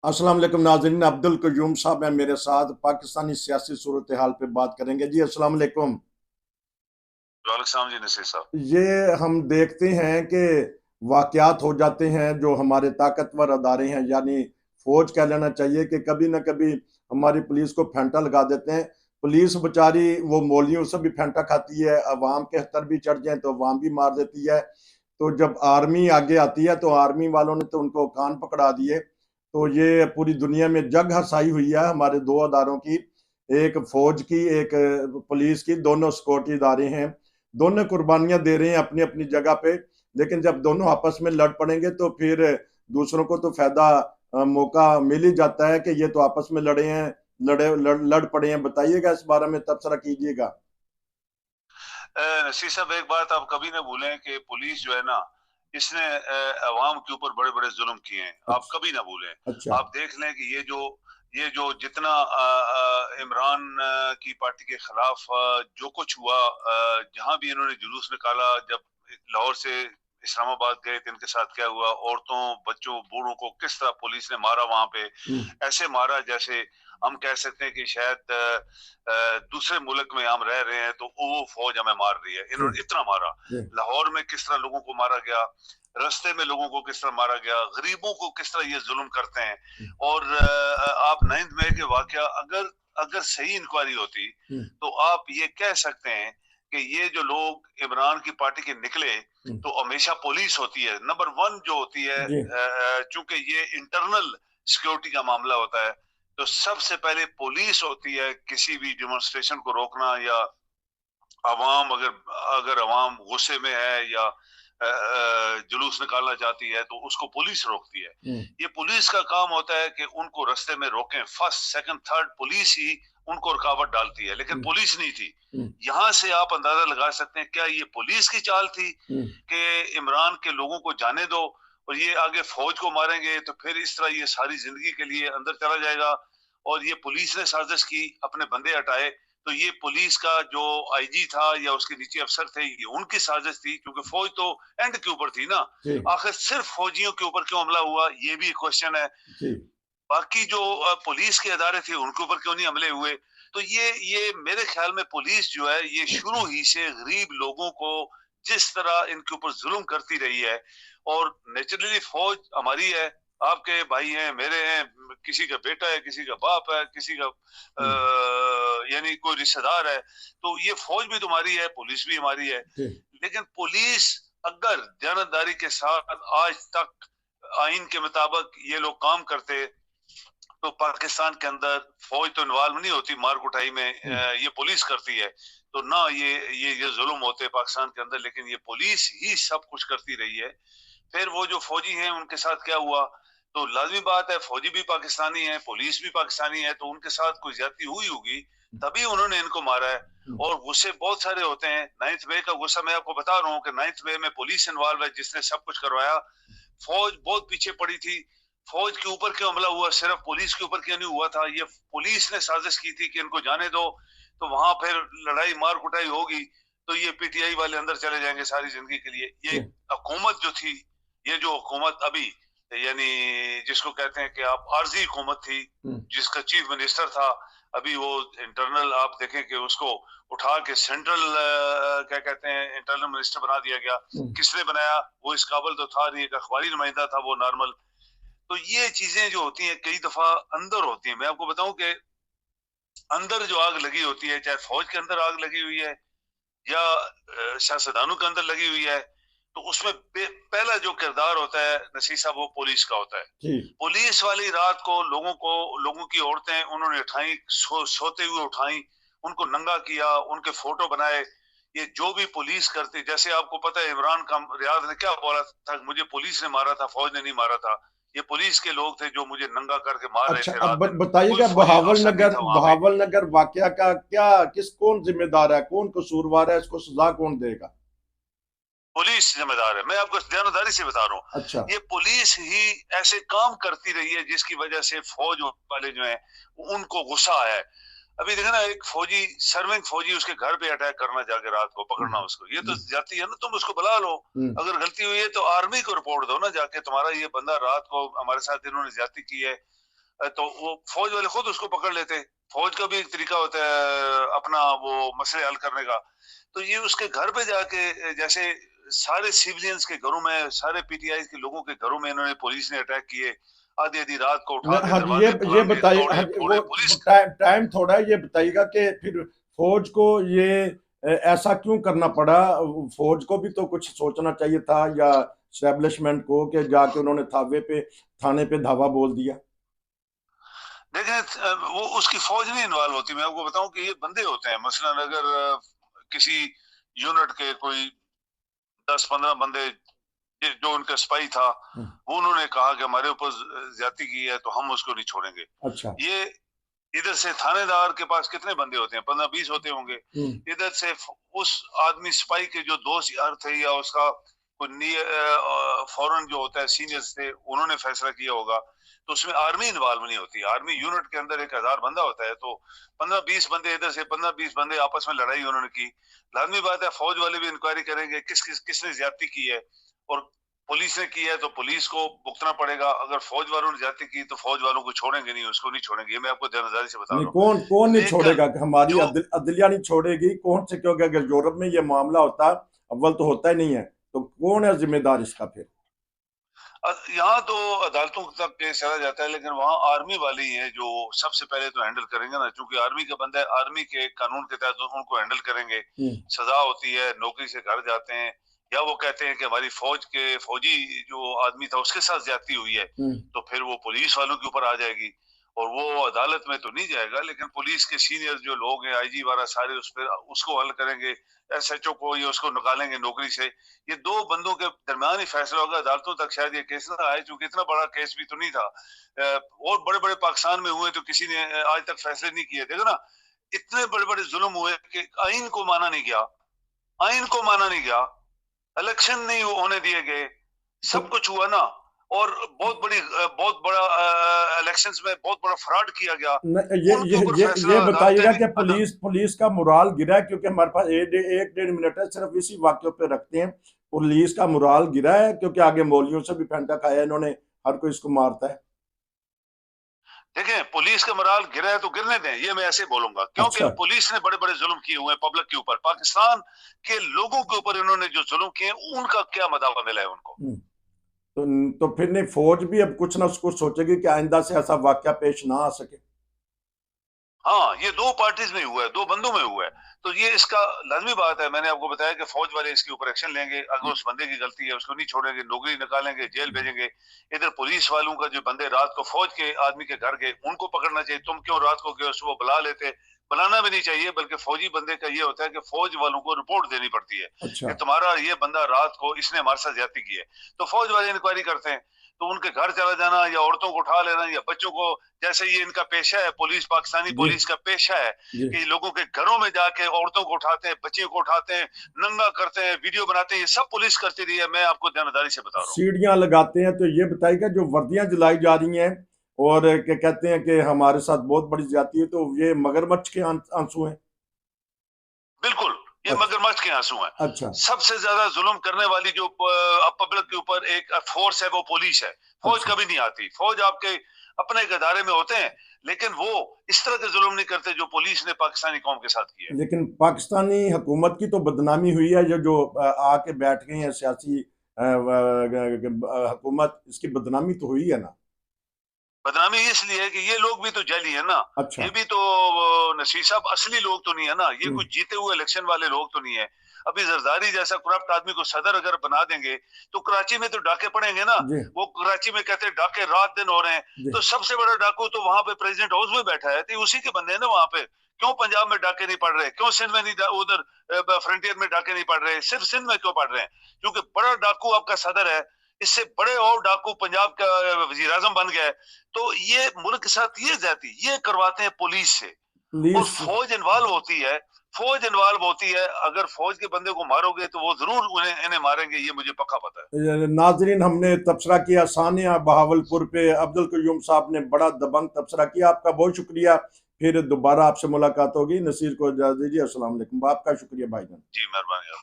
अस्सलाम वालेकुम नाज़रीन। अब्दुल कयूम साहब हैं मेरे साथ। पाकिस्तानी सियासी सूरत हाल पे बात करेंगे। जी अस्सलाम वालेकुम। वालेकुम जी नसीर साहब। ये हम देखते हैं कि वाकयात हो जाते हैं जो हमारे ताकतवर अदारे हैं, यानी फौज कह लेना चाहिए, कि कभी ना कभी हमारी पुलिस को फेंटा लगा देते हैं। पुलिस बेचारी वो मौलियों से भी फेंटा खाती है, अवाम के हतर भी चढ़ जाए तो अवाम भी मार देती है। तो जब आर्मी आगे आती है तो आर्मी वालों ने तो उनको कान पकड़ा दिए। तो ये पूरी दुनिया में जग हंसाई हुई है हमारे दो अदारों की, एक फौज की, एक पुलिस की। दोनों सिक्योरिटी इदारे हैं, दोनों कुर्बानियां दे रहे हैं अपनी अपनी जगह पे। लेकिन जब दोनों आपस में लड़ पड़ेंगे तो फिर दूसरों को तो फायदा मौका मिल ही जाता है कि ये तो आपस में लड़े हैं, लड़ पड़े हैं। बताइएगा, इस बारे में तबसरा कीजिएगा। नसीर साहब, एक बात आप कभी ना भूलें कि पुलिस जो है ना, इसने अवाम के ऊपर बड़े बड़े जुल्म किए हैं। आप अच्छा। कभी ना भूलें। अच्छा। आप देख लें कि ये जो जितना इमरान की पार्टी के खिलाफ जो कुछ हुआ, जहां भी इन्होंने जुलूस निकाला, जब लाहौर से इस्लामाबाद गए तो इनके साथ क्या हुआ, औरतों बच्चों बूढ़ों को किस तरह पुलिस ने मारा वहां पे। हम्म। ऐसे मारा जैसे हम कह सकते हैं कि शायद दूसरे मुल्क में हम रह रहे हैं तो वो फौज हमें मार रही है। जी। इन्होंने इतना मारा। जी। लाहौर में किस तरह लोगों को मारा गया, रास्ते में लोगों को किस तरह मारा गया, गरीबों को किस तरह ये जुल्म करते हैं। हम्म। और आप 9 मई के वाकया, अगर अगर सही इंक्वायरी होती हम्म। तो आप ये कह सकते हैं कि ये जो लोग इमरान की पार्टी के निकले, हम्म। तो हमेशा पुलिस होती है नंबर वन जो होती है। जी। चूंकि ये इंटरनल सिक्योरिटी का मामला होता है, तो सबसे पहले पुलिस होती है किसी भी डेमोन्स्ट्रेशन को रोकना, या अवाम अगर अगर अवाम गुस्से में है या जुलूस निकालना चाहती है तो उसको पुलिस रोकती है। हम्म। ये पुलिस का काम होता है कि उनको रास्ते में रोकें। फर्स्ट सेकंड थर्ड पुलिस ही उनको रुकावट डालती है, लेकिन हम्म। पुलिस नहीं थी। हम्म। यहां से आप अंदाजा लगा सकते हैं क्या ये पुलिस की चाल थी हम्म। कि इमरान के लोगों को जाने दो और ये आगे फौज को मारेंगे, तो फिर इस तरह ये सारी जिंदगी के लिए अंदर चला जाएगा। और ये पुलिस ने साजिश की, अपने बंदे हटाए। तो ये पुलिस का जो आईजी था या उसके नीचे अफसर थे, ये उनकी साजिश थी, क्योंकि फौज तो एंड के ऊपर थी ना। जी। आखिर सिर्फ फौजियों के ऊपर क्यों हमला हुआ, ये भी एक क्वेश्चन है। जी। बाकी जो पुलिस के अदारे थे उनके ऊपर क्यों नहीं हमले हुए। तो ये मेरे ख्याल में पुलिस जो है ये शुरू ही से गरीब लोगों को जिस तरह इनके ऊपर जुल्म करती रही है। और नेचुरली फौज हमारी है, आपके भाई हैं, मेरे हैं, किसी का बेटा है, किसी का बाप है, किसी का हम्म। यानी कोई रिश्तेदार है। तो ये फौज भी तुम्हारी है, पुलिस भी हमारी है। जी। लेकिन पुलिस अगर दयानतदारी के साथ आज तक आइन के मुताबिक ये लोग काम करते, तो पाकिस्तान के अंदर फौज तो इन्वॉल्व नहीं होती मार कुटाई में। हम्म। ये पुलिस करती है। तो ना ये जुल्म होते पाकिस्तान के अंदर, लेकिन ये पुलिस ही सब कुछ करती रही है। फिर वो जो फौजी हैं उनके साथ क्या हुआ, तो लाजमी बात है फौजी भी पाकिस्तानी है, पुलिस भी पाकिस्तानी है, तो उनके साथ कोई ज्यादती हुई होगी, तभी उन्होंने इनको मारा है। हम्म। और गुस्से बहुत सारे होते हैं। 9 मई का गुस्सा मैं आपको बता रहा हूँ कि 9 मई में पुलिस इन्वॉल्व है जिसने सब कुछ करवाया। फौज बहुत पीछे पड़ी थी। फौज के ऊपर क्यों हमला हुआ, सिर्फ पुलिस के ऊपर क्यों नहीं हुआ था। ये पुलिस ने साजिश की थी कि इनको जाने दो, तो वहां फिर लड़ाई मार कुटाई होगी, तो ये पीटीआई वाले अंदर चले जाएंगे सारी जिंदगी के लिए। ये जी। हुकूमत जो थी, ये जो हुकूमत अभी, यानी जिसको कहते हैं कि आप आर्जी हुकूमत थी, हम्म। जिसका चीफ मिनिस्टर था, अभी वो इंटरनल आप देखें कि उसको उठा के सेंट्रल क्या कहते हैं इंटरनल मिनिस्टर बना दिया गया। हम्म। किसने बनाया, वो इस काबिल तो था नहीं, एक अखबारी नुमाइंदा था वो नॉर्मल। तो ये चीजें जो होती हैं कई दफा अंदर होती हैं। मैं आपको बताऊं कि अंदर जो आग लगी होती है, चाहे फौज के अंदर आग लगी हुई है या सियासतदानों के अंदर लगी हुई है, तो उसमें पहला जो किरदार होता है नसीर साहब, वो पुलिस का होता है। जी। पुलिस वाली रात को लोगों की औरतें उन्होंने उठाई, सोते हुए उठाई, उनको नंगा किया, उनके फोटो बनाए। ये जो भी पुलिस करती, जैसे आपको पता है इमरान का रियाज ने क्या बोला था, मुझे पुलिस ने मारा था, फौज ने नहीं मारा था। ये पुलिस के लोग थे जो मुझे नंगा करके मार रहे अच्छा, थे अब रात दिन। कोई बताइएगा, फौजी बहावल अफसर नहीं नगर, था वहां पे। बहावल नगर वाकया का क्या, कौन जिम्मेदार है, कौन कसूरवार है, इसको सजा कौन देगा? पुलिस जिम्मेदार है, मैं आपको ध्यानदारी से बता रहा अच्छा। हूँ। ये पुलिस ही ऐसे काम करती रही है जिसकी वजह से फौज वाले जो हैं उनको गुस्सा आया है। अभी देखा ना, एक फौजी, सर्विंग फौजी, उसके घर पे अटैक करना जाके रात को, हम्म। पकड़ना उसको, ये तो हम्म। जाती है ना। तुम उसको बुला लो, हम्म। अगर गलती हुई है तो आर्मी को रिपोर्ट दो ना जाके, तुम्हारा ये बंदा रात को हमारे साथ इन्होंने ज्यादती की है। तो वो फौज वाले खुद उसको पकड़ लेते। फौज का भी एक तरीका होता है अपना वो मसले हल करने का। तो ये उसके घर पे जाके जैसे सारे सिविलियंस के घरों में, सारे पीटीआई के लोगों के घरों में इन्होंने, पुलिस ने अटैक किए। आधी आधी रात को उठा के हाँ जी, दरवाजे ये भांगे, बताइए, हाँ तोड़े जी, फोड़े वो पुलिस। टाइम थोड़ा है, ये बताइएगा कि फिर फौज को ये ऐसा क्यों करना पड़ा? फौज को भी तो कुछ सोचना चाहिए था, या स्टैब्लिशमेंट को, कि जाके उन्होंने थाने पे धावा बोल दिया। देखिए वो उसकी फौज नहीं इन्वॉल्व होती। मैं आपको बताऊं कि ये बंदे होते हैं, मसलन अगर किसी यूनिट के कोई 10-15 बंदे जो उनका स्पाई था, वो उन्होंने कहा कि हमारे ऊपर ज्यादती की है तो हम उसको नहीं छोड़ेंगे। अच्छा। ये इधर से थानेदार के पास कितने बंदे होते हैं? 15-20 होते होंगे। इधर से उस आदमी स्पाई के जो दोस्त यार थे या उसका कोई फौरन जो होता है सीनियर्स थे, उन्होंने फैसला किया होगा। तो उसमें आर्मी इन्वॉल्व नहीं होती। आर्मी यूनिट के अंदर 1000 बंदा होता है, तो 15-20 बंदे इधर से, 15-20 बंदे आपस में लड़ाई उन्होंने की। लाजमी बात है फौज वाले भी इंक्वायरी करेंगे किसने ज्यादती की है, और पुलिस ने की है तो पुलिस को भुगतना पड़ेगा। अगर फौज वालों ने ज्यादती की तो फौज वालों को छोड़ेंगे नहीं, उसको नहीं छोड़ेंगे। ये मैं आपको जानकारी से बता नहीं, रहा कौन कौन हूँ। नहीं लेकिन छोड़ेगा? कि हमारी जो अदलिया नहीं छोड़ेगी कौन से? क्योंकि अगर यूरोप में ये मामला होता, अव्वल तो होता ही नहीं है, तो कौन है जिम्मेदार इसका फिर? यहाँ तो अदालतों तक केस चला जाता है, लेकिन वहाँ आर्मी वाले ही हैं जो सबसे पहले तो हैंडल करेंगे ना, क्योंकि आर्मी का बंदा है, आर्मी के कानून के तहत उनको हैंडल करेंगे। सजा होती है, नौकरी से घर जाते हैं, या वो कहते हैं कि हमारी फौज के फौजी जो आदमी था उसके साथ ज्यादती हुई है, तो फिर वो पुलिस वालों के ऊपर आ जाएगी, और वो अदालत में तो नहीं जाएगा, लेकिन पुलिस के सीनियर जो लोग हैं, आईजी वाला, सारे उस पर उसको हल करेंगे। एसएचओ को ये उसको निकालेंगे नौकरी से। ये दो बंदों के दरमियान ही फैसला होगा। अदालतों तक शायद ये केस ना आए, क्योंकि इतना बड़ा केस भी तो नहीं था। और बड़े बड़े पाकिस्तान में हुए तो किसी ने आज तक फैसले नहीं किए। देखो ना, इतने बड़े बड़े जुल्म हुए कि आइन को माना नहीं गया, आइन को माना नहीं गया, इलेक्शन नहीं होने दिए गए, सब कुछ हुआ ना। और बहुत बड़ा इलेक्शंस में बहुत बड़ा फ्रॉड किया गया। उनके ऊपर फैसला ये बताइएगा कि अदालतें पुलिस का मोराल गिरा है? क्योंकि हमारे पास एक डेढ़ मिनट है, सिर्फ इसी वाक्यों पे रखते हैं। पुलिस का मोराल गिरा है क्योंकि आगे मौलियों से भी फेंटा खाया इन्होंने, हर कोई इसको मारता है। देखें, पुलिस का मोराल गिरा है तो गिरने दें, ये मैं ऐसे बोलूंगा, क्योंकि अच्छा। पुलिस ने बड़े बड़े जुल्म किए हुए हैं पब्लिक के ऊपर। पाकिस्तान के लोगों के ऊपर इन्होंने जो जुल्म किए, उनका क्या मदावा मिला है उनको? तो फिर नहीं, फौज भी अब कुछ ना कुछ सोचेगी कि आइंदा से ऐसा वाकया पेश ना आ सके। हाँ, ये दो पार्टीज में हुआ है, दो बंदों में हुआ है, तो ये इसका लाजमी बात है। मैंने आपको बताया कि फौज वाले इसके ऊपर एक्शन लेंगे। अगर उस बंदे की गलती है उसको नहीं छोड़ेंगे, नौकरी निकालेंगे, जेल भेजेंगे। इधर पुलिस वालों का जो बंदे रात को फौज के आदमी के घर गए, उनको पकड़ना चाहिए। तुम क्यों रात को गए? सुबह बुला लेते। बुलाना भी नहीं चाहिए, बल्कि फौजी बंदे का ये होता है कि फौज वालों को रिपोर्ट देनी पड़ती है कि तुम्हारा ये बंदा रात को इसने हमारे साथ ज्यादती की है, तो फौज वाले इंक्वायरी करते हैं। तो उनके घर चला जाना, या औरतों को उठा लेना, या बच्चों को, जैसे ये इनका पेशा है, पुलिस, पाकिस्तानी पुलिस का पेशा है कि लोगों के घरों में जाके औरतों को उठाते हैं, बच्चे को उठाते हैं, नंगा करते हैं, वीडियो बनाते हैं। ये सब पुलिस करती रही है, मैं आपको जानकारी से बता रहा हूँ। सीढ़ियां लगाते हैं। तो ये बताइएगा, जो वर्दियां जलाई जा रही हैं और क्या कहते हैं कि हमारे साथ बहुत बड़ी ज्यादती है, तो ये मगरमच्छ के आंसू हैं? बिल्कुल, ये मगरमच्छ के आंसू हैं। अच्छा। सबसे ज्यादा जुल्म करने वाली जो पब्लिक के ऊपर एक फोर्स है, वो पुलिस है। फौज कभी नहीं आती। फौज आपके अपने एक अदारे में होते हैं, लेकिन वो इस तरह के जुल्म नहीं करते जो पुलिस ने पाकिस्तानी कौम के साथ किया। लेकिन पाकिस्तानी हुकूमत की तो बदनामी हुई है, जो आके बैठ गई है सियासी हुकूमत, इसकी बदनामी तो हुई है ना? बदनामी इसलिए है कि ये लोग भी तो जैली है ना। अच्छा। ये भी तो नसीर साहब असली लोग तो नहीं है ना। ये कुछ जीते हुए इलेक्शन वाले लोग तो नहीं है। अभी जरदारी जैसा करप्ट आदमी को सदर अगर बना देंगे तो कराची में तो डाके पड़ेंगे ना। वो कराची में कहते हैं डाके रात दिन हो रहे हैं, तो सबसे बड़ा डाकू तो वहां पे प्रेसिडेंट हाउस में बैठा है, तो उसी के बंदे हैं ना वहां पे। क्यों पंजाब में डाके नहीं पड़ रहे? क्यों सिंध में नहीं, उधर फ्रंटियर में डाके नहीं पड़ रहे? सिर्फ सिंध में क्यों पड़ रहे हैं? क्योंकि बड़ा डाकू आपका सदर है, इससे बड़े और डाकू पंजाब का वजीर आजम बन गया है। तो ये मुल्क के साथ ये जाती ये करवाते हैं पुलिस से, और फौज इन्वॉल्व होती है। फौज इन्वॉल्व होती है। अगर फौज के बंदे को मारोगे तो वो जरूर इन्हें मारेंगे, ये मुझे पक्का पता है। नाजरीन, हमने तबसरा किया सानिया बहावलपुर पे। अब्दुल कयूम साहब ने बड़ा दबंग तबसरा किया। आपका बहुत शुक्रिया। फिर दोबारा आपसे मुलाकात होगी। नसीर को इजाजत दीजिए। अस्सलाम वालेकुम। आपका शुक्रिया भाईजान। जी, मेहरबानी।